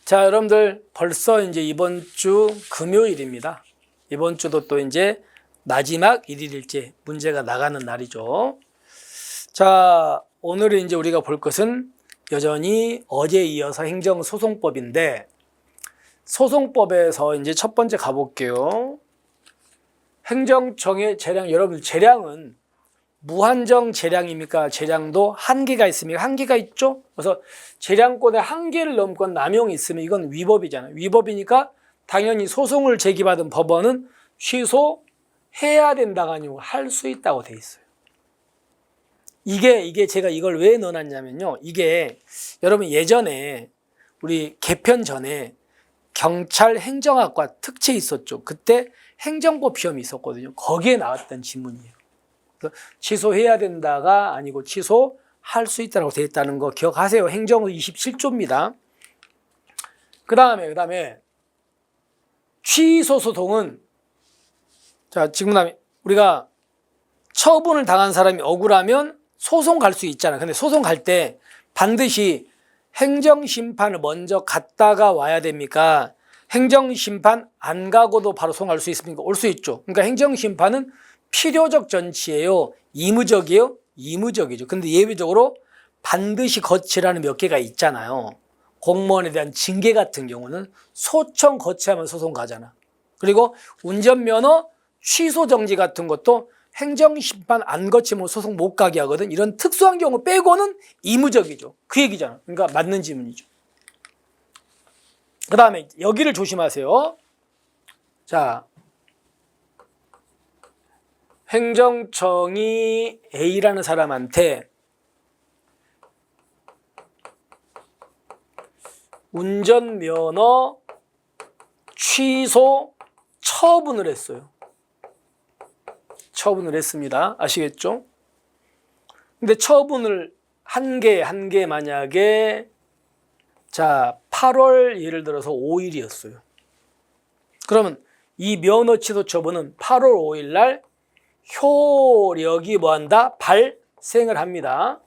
자, 여러분들 벌써 이제 이번 주 금요일입니다. 이번 주도 또 이제 마지막 일일일째 문제가 나가는 날이죠. 자, 오늘은 이제 우리가 볼 것은 여전히 어제에 이어서 행정소송법인데, 소송법에서 이제 첫 번째 가볼게요. 행정청의 재량, 여러분 재량은 무한정 재량입니까? 재량도 한계가 있습니까? 한계가 있죠? 그래서 재량권의 한계를 넘건 남용이 있으면 이건 위법이잖아요. 위법이니까 당연히 소송을 제기받은 법원은 취소해야 된다가 아니고 할 수 있다고 돼 있어요. 이게 제가 이걸 왜 넣어놨냐면요. 이게 여러분 예전에 우리 개편 전에 경찰 행정학과 특채 있었죠. 그때 행정법 시험이 있었거든요. 거기에 나왔던 지문이에요. 취소해야 된다가 아니고 취소할 수 있다고 되어 있다는 거 기억하세요. 행정 27조입니다. 그 다음에 취소 소송은, 자, 지금 우리가 처분을 당한 사람이 억울하면 소송 갈 수 있잖아요. 근데 소송 갈 때 반드시 행정심판을 먼저 갔다가 와야 됩니까? 행정심판 안 가고도 바로 소송할 수 있습니까? 올 수 있죠. 그러니까 행정심판은 필요적 전치예요? 의무적이에요? 의무적이죠. 근데 예외적으로 반드시 거치라는 몇 개가 있잖아요. 공무원에 대한 징계 같은 경우는 소청 거치하면 소송 가잖아. 그리고 운전면허 취소 정지 같은 것도 행정심판 안 거치면 소송 못 가게 하거든. 이런 특수한 경우 빼고는 의무적이죠. 그 얘기잖아. 그러니까 맞는 질문이죠. 그 다음에 여기를 조심하세요. 자, 행정청이 A라는 사람한테 운전면허 취소 처분을 했어요. 처분을 했습니다. 아시겠죠? 근데 처분을 한 개 만약에, 자, 8월 예를 들어서 5일이었어요. 그러면 이 면허 취소 처분은 8월 5일 날 효력이 뭐한다? 발생을 합니다.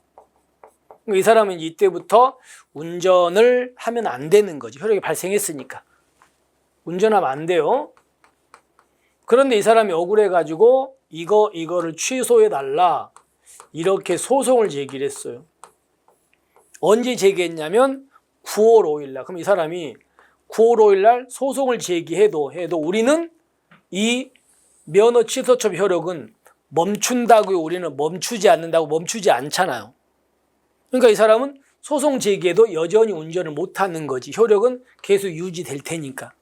이 사람은 이때부터 운전을 하면 안 되는 거지. 효력이 발생했으니까. 운전하면 안 돼요. 그런데 이 사람이 억울해가지고 이거를 취소해달라. 이렇게 소송을 제기를 했어요. 언제 제기했냐면 9월 5일 날. 그럼 이 사람이 9월 5일 날 소송을 제기해도 우리는 이 면허 취소 처분 효력은 멈춘다고요. 우리는 멈추지 않는다고 멈추지 않잖아요. 그러니까 이 사람은 소송 제기해도 여전히 운전을 못하는 거지. 효력은 계속 유지될 테니까.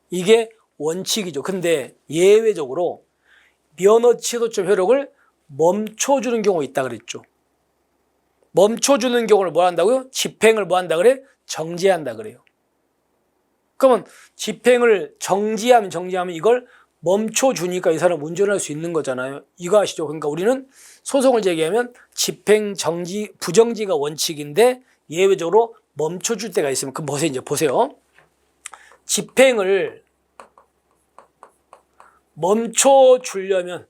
이게 원칙이죠. 근데 예외적으로 면허 취소 처분 효력을 멈춰주는 경우가 있다 그랬죠. 멈춰주는 경우를 뭐 한다고요? 집행을 뭐 한다 그래? 정지한다 그래요. 그러면 집행을 정지하면 이걸 멈춰주니까 이 사람 운전할 수 있는 거잖아요. 이거 아시죠? 그러니까 우리는 소송을 제기하면 집행 정지, 부정지가 원칙인데 예외적으로 멈춰줄 때가 있으면, 그럼 보세요. 집행을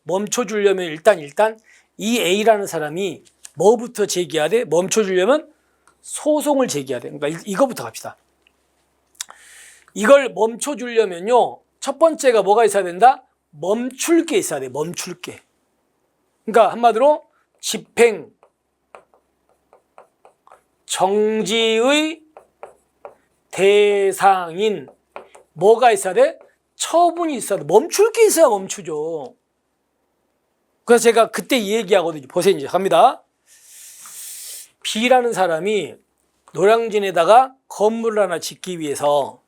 멈춰주려면 일단 이 A라는 사람이 뭐부터 제기해야 돼? 멈춰주려면 소송을 제기해야 돼. 그러니까 이거부터 갑시다. 이걸 멈춰주려면요, 첫 번째가 뭐가 있어야 된다? 멈출 게 있어야 돼. 멈출 게. 그러니까 한마디로 집행 정지의 대상인 뭐가 있어야 돼? 처분이 있어야 돼. 멈출 게 있어야 멈추죠. 그래서 제가 그때 이 얘기하거든요. 보세요. 이제 갑니다. B라는 사람이 노량진에다가 건물을 하나 짓기 위해서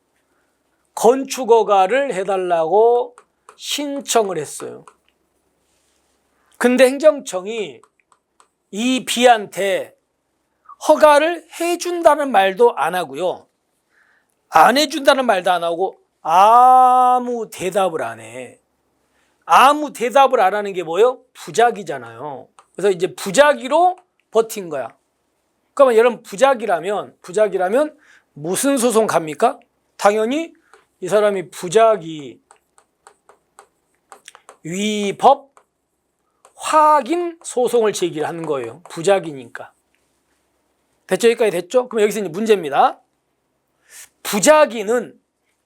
건축허가를 해달라고 신청을 했어요. 근데 행정청이 이 B한테 허가를 해준다는 말도 안 하고요. 안 해준다는 말도 안 하고 아무 대답을 안 해. 아무 대답을 안 하는 게 뭐예요? 부작위잖아요. 그래서 이제 부작위로 버틴 거야. 그러면 여러분 부작위라면 무슨 소송 갑니까? 당연히 이 사람이 부작위 위법 확인 소송을 제기를 하는 거예요. 부작위니까. 됐죠? 여기까지 됐죠? 그럼 여기서 이제 문제입니다. 부작위는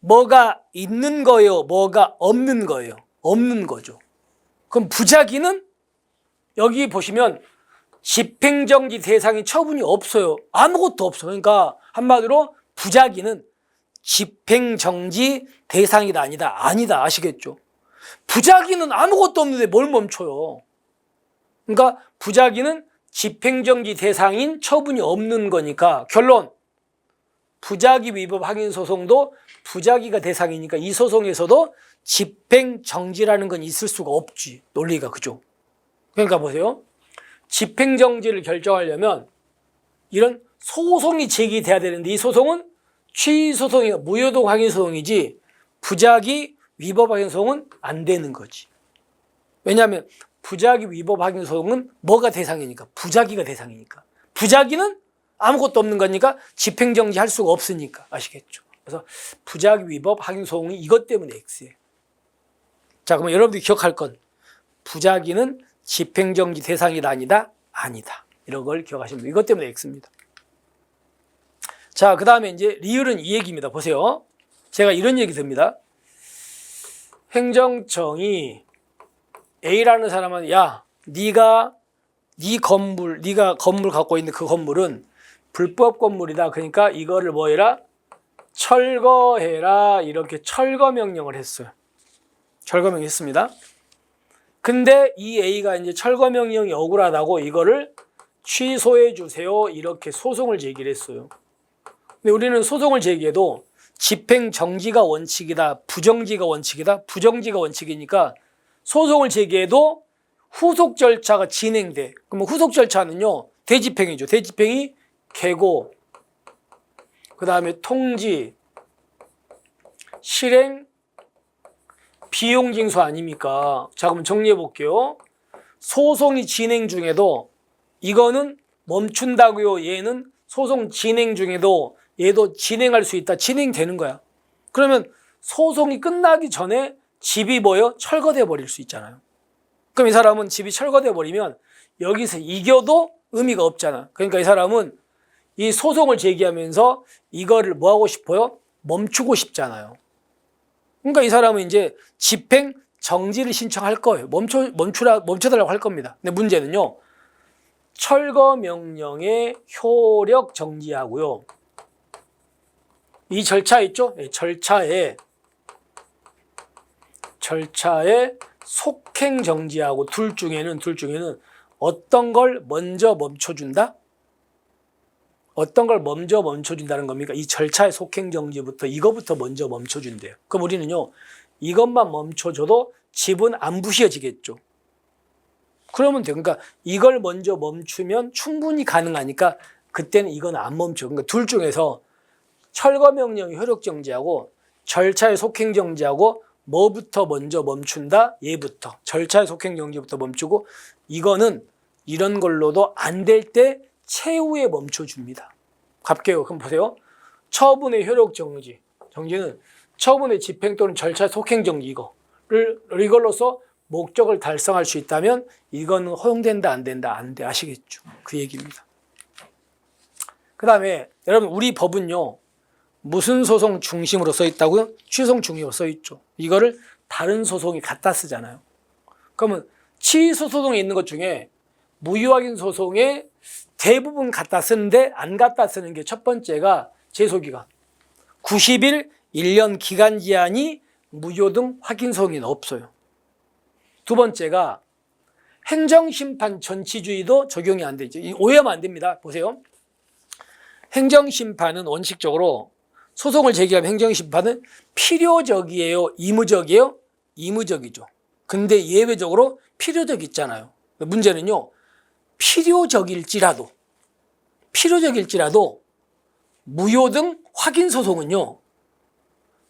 뭐가 있는 거예요? 뭐가 없는 거예요? 없는 거죠. 그럼 부작위는 여기 보시면 집행정지 대상인 처분이 없어요. 아무것도 없어. 그러니까 한마디로 부작위는 집행정지 대상이다 아니다? 아니다. 아시겠죠? 부작위는 아무것도 없는데 뭘 멈춰요? 그러니까 부작위는 집행정지 대상인 처분이 없는 거니까 결론, 부작위 위법 확인 소송도 부작위가 대상이니까 이 소송에서도 집행정지라는 건 있을 수가 없지. 논리가 그죠? 그러니까 보세요. 집행정지를 결정하려면 이런 소송이 제기돼야 되는데 이 소송은 취소송이 무효동 확인 소송이지 부작위 위법 확인 소송은 안 되는 거지. 왜냐하면 부작위 위법 확인 소송은 뭐가 대상이니까? 부작위가 대상이니까. 부작위는 아무것도 없는 거니까 집행정지 할 수가 없으니까. 아시겠죠? 그래서 부작위 위법 확인 소송이 이것 때문에 X예요. 자, 그러면 여러분들이 기억할 건 부작위는 집행정지 대상이다 아니다? 아니다. 이런 걸 기억하시면 돼요. 이것 때문에 X입니다. 자, 그 다음에 이제 리을은 이 얘기입니다. 보세요. 제가 이런 얘기 듭니다. 행정청이 A라는 사람은 야, 네가 건물 갖고 있는 그 건물은 불법 건물이다. 그러니까 이거를 뭐 해라? 철거해라. 이렇게 철거 명령을 했어요. 철거 명령 했습니다. 근데 이 A가 이제 철거 명령이 억울하다고 이거를 취소해 주세요. 이렇게 소송을 제기를 했어요. 근데 우리는 소송을 제기해도 집행 정지가 원칙이다, 부정지가 원칙이다, 부정지가 원칙이니까 소송을 제기해도 후속 절차가 진행돼. 그러면 후속 절차는요, 대집행이죠. 대집행이 계고, 그 다음에 통지, 실행, 비용 징수 아닙니까? 자, 그럼 정리해 볼게요. 소송이 진행 중에도 이거는 멈춘다고요. 얘는 소송 진행 중에도 얘도 진행할 수 있다. 진행되는 거야. 그러면 소송이 끝나기 전에 집이 뭐요? 철거돼 버릴 수 있잖아요. 그럼 이 사람은 집이 철거돼 버리면 여기서 이겨도 의미가 없잖아. 그러니까 이 사람은 이 소송을 제기하면서 이거를 뭐 하고 싶어요? 멈추고 싶잖아요. 그러니까 이 사람은 이제 집행 정지를 신청할 거예요. 멈춰달라고 할 겁니다. 근데 문제는요, 철거 명령의 효력 정지하고요, 이 절차 있죠? 네, 절차에 속행 정지하고 둘 중에는 어떤 걸 먼저 멈춰준다? 어떤 걸 먼저 멈춰준다는 겁니까? 이 절차의 속행 정지부터 이거부터 먼저 멈춰준대요. 그럼 우리는요, 이것만 멈춰줘도 집은 안 부셔지겠죠. 그러면 돼요. 그러니까 이걸 먼저 멈추면 충분히 가능하니까 그때는 이건 안 멈춰. 그러니까 둘 중에서 철거 명령의 효력 정지하고 절차의 속행 정지하고 뭐부터 먼저 멈춘다? 얘부터. 절차의 속행 정지부터 멈추고, 이거는 이런 걸로도 안 될 때 최후에 멈춰줍니다. 갈게요. 그럼 보세요. 처분의 효력 정지. 정지는 처분의 집행 또는 절차 속행 정지 이걸로서 목적을 달성할 수 있다면 이거는 허용된다 안 된다? 안 돼. 아시겠죠? 그 얘기입니다. 그 다음에 여러분, 우리 법은요, 무슨 소송 중심으로 써 있다고요? 취소송 중심으로 써 있죠. 이거를 다른 소송이 갖다 쓰잖아요. 그러면 취소 소송에 있는 것 중에 무효확인 소송에 대부분 갖다 쓰는데 안 갖다 쓰는 게 첫 번째가 제소기간. 90일 1년 기간 제한이 무효 등 확인 소송이 없어요. 두 번째가 행정심판 전치주의도 적용이 안 되죠. 오해하면 안 됩니다. 보세요. 행정심판은 원칙적으로 소송을 제기하면 행정심판은 필요적이에요? 의무적이에요? 의무적이죠. 근데 예외적으로 필요적 있잖아요. 문제는요, 필요적일지라도 무효 등 확인 소송은요,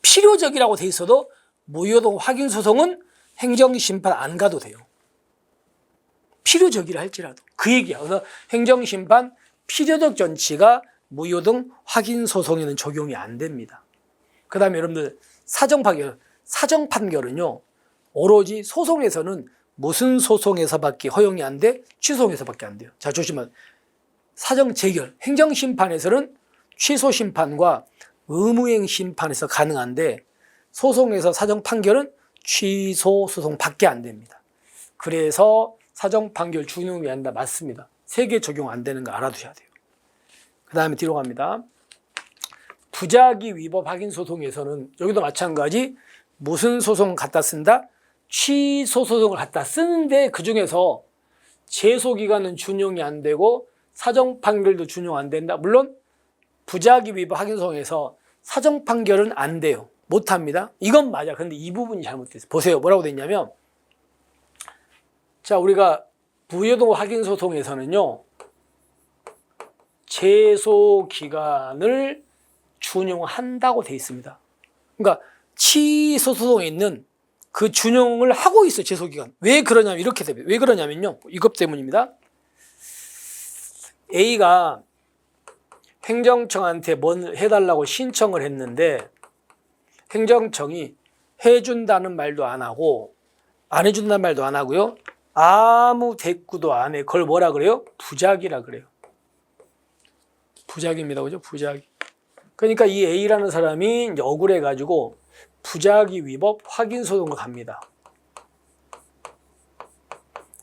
필요적이라고 돼 있어도 무효 등 확인 소송은 행정심판 안 가도 돼요. 필요적이라 할지라도. 그 얘기야. 그래서 행정심판 필요적 전치가 무효 등 확인 소송에는 적용이 안 됩니다. 그 다음에 여러분들 사정 판결은요, 오로지 소송에서는 무슨 소송에서밖에 허용이 안 돼? 취소송에서밖에 안 돼요. 자, 조심하세요. 사정 재결, 행정심판에서는 취소심판과 의무행 심판에서 가능한데 소송에서 사정 판결은 취소 소송밖에 안 됩니다. 그래서 사정 판결 준용이 한다 맞습니다. 3개 적용 안 되는 거 알아두셔야 돼요. 그 다음에 뒤로 갑니다. 부작위 위법 확인 소송에서는 여기도 마찬가지 무슨 소송 갖다 쓴다? 취소 소송을 갖다 쓰는데 그중에서 제소기간은 준용이 안 되고 사정 판결도 준용 안 된다. 물론 부작위 위법 확인 소송에서 사정 판결은 안 돼요. 못 합니다. 이건 맞아. 근데 이 부분이 잘못됐어요. 보세요. 뭐라고 됐냐면 자, 우리가 부여동 확인 소송에서는요. 제소기간을 준용한다고 돼 있습니다. 그러니까 취소 소송에 있는 그 준용을 하고 있어요. 제소기간. 왜 그러냐면 이렇게 됩니다. 왜 그러냐면요. 이것 때문입니다. A가 행정청한테 뭘 해달라고 신청을 했는데 행정청이 해준다는 말도 안 하고 안 해준다는 말도 안 하고요. 아무 대꾸도 안 해. 그걸 뭐라 그래요? 부작위라 그래요. 부작위입니다. 그죠? 부작위. 그러니까 이 A라는 사람이 이제 억울해가지고 부작위 위법 확인 소송을 갑니다.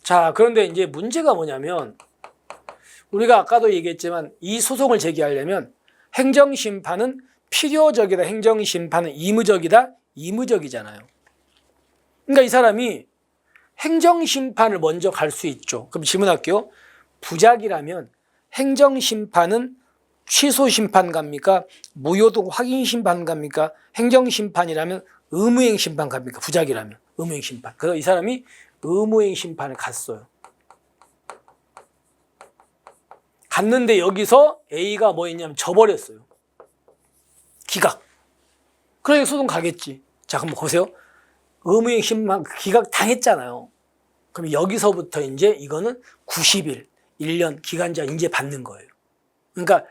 자, 그런데 이제 문제가 뭐냐면 우리가 아까도 얘기했지만 이 소송을 제기하려면 행정심판은 필요적이다. 행정심판은 의무적이다. 의무적이잖아요. 그러니까 이 사람이 행정심판을 먼저 갈 수 있죠. 그럼 질문할게요. 부작위라면 행정심판은 취소심판 갑니까? 무효동 확인심판 갑니까? 행정심판이라면 의무행심판 갑니까? 부작위라면 의무행심판. 그래서 이 사람이 의무행심판을 갔어요. 갔는데 여기서 A가 뭐 했냐면 져버렸어요. 기각. 그러니까 소송 가겠지. 자, 그럼 보세요. 의무행심판 기각 당했잖아요. 그럼 여기서부터 이제 이거는 90일, 1년 기간제 이제 받는 거예요. 그러니까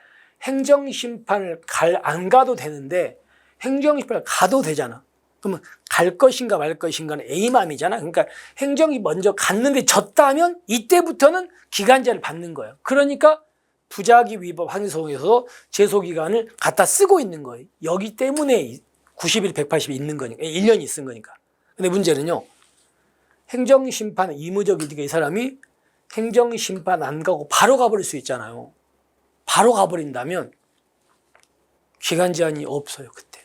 행정심판을 안 가도 되는데 행정심판을 가도 되잖아. 그러면 갈 것인가 말 것인가는 A 맘이잖아. 그러니까 행정이 먼저 갔는데 졌다면 이때부터는 기간제를 받는 거예요. 그러니까 부작위 위법 확인 소송에서 제소기간을 갖다 쓰고 있는 거예요. 여기 때문에 90일, 180일 있는 거니까 1년이 있은 거니까. 근데 문제는요. 행정심판은 의무적이니까 이 사람이 행정심판 안 가고 바로 가버릴 수 있잖아요. 바로 가버린다면 기간 제한이 없어요. 그때.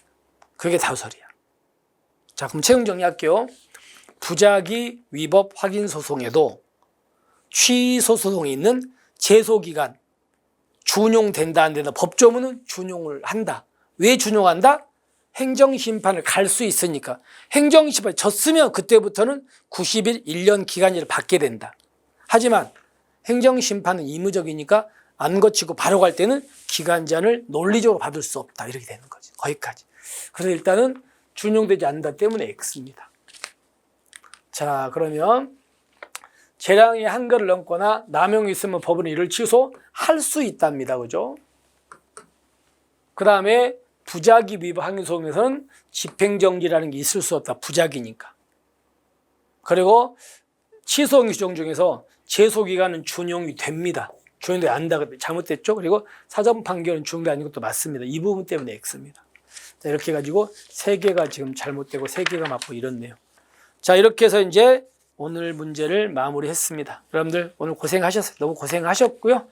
그게 다소리야. 자, 그럼 채용 정리할게요. 부작위 위법 확인 소송에도 취소 소송에 있는 제소기간 준용된다 안 된다. 법조문은 준용을 한다. 왜 준용한다? 행정심판을 갈 수 있으니까. 행정심판이 졌으면 그때부터는 90일 1년 기간제를 받게 된다. 하지만 행정심판은 의무적이니까 안 거치고 바로 갈 때는 기간 제한을 논리적으로 받을 수 없다. 이렇게 되는 거지. 거기까지. 그래서 일단은 준용되지 않는다 때문에 X입니다. 자, 그러면 재량이 한계를 넘거나 남용이 있으면 법원은 이를 취소할 수 있답니다. 그죠? 그 다음에 부작위 위법 확인 소송에서는 집행정지라는 게 있을 수 없다. 부작위니까. 그리고 취소 규정 중에서 제소기간은 준용이 됩니다. 준용되지 않는다. 잘못됐죠? 그리고 사전 판결은 준용되지 않는 것도 맞습니다. 이 부분 때문에 X입니다. 자, 이렇게 해가지고 3개가 지금 잘못되고 3개가 맞고 이렇네요. 자, 이렇게 해서 이제 오늘 문제를 마무리했습니다. 여러분들 오늘 고생하셨어요. 너무 고생하셨고요.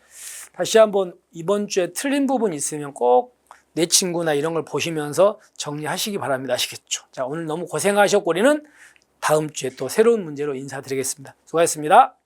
다시 한번 이번 주에 틀린 부분 있으면 꼭 내 친구나 이런 걸 보시면서 정리하시기 바랍니다. 아시겠죠? 자, 오늘 너무 고생하셨고 우리는 다음 주에 또 새로운 문제로 인사드리겠습니다. 수고하셨습니다.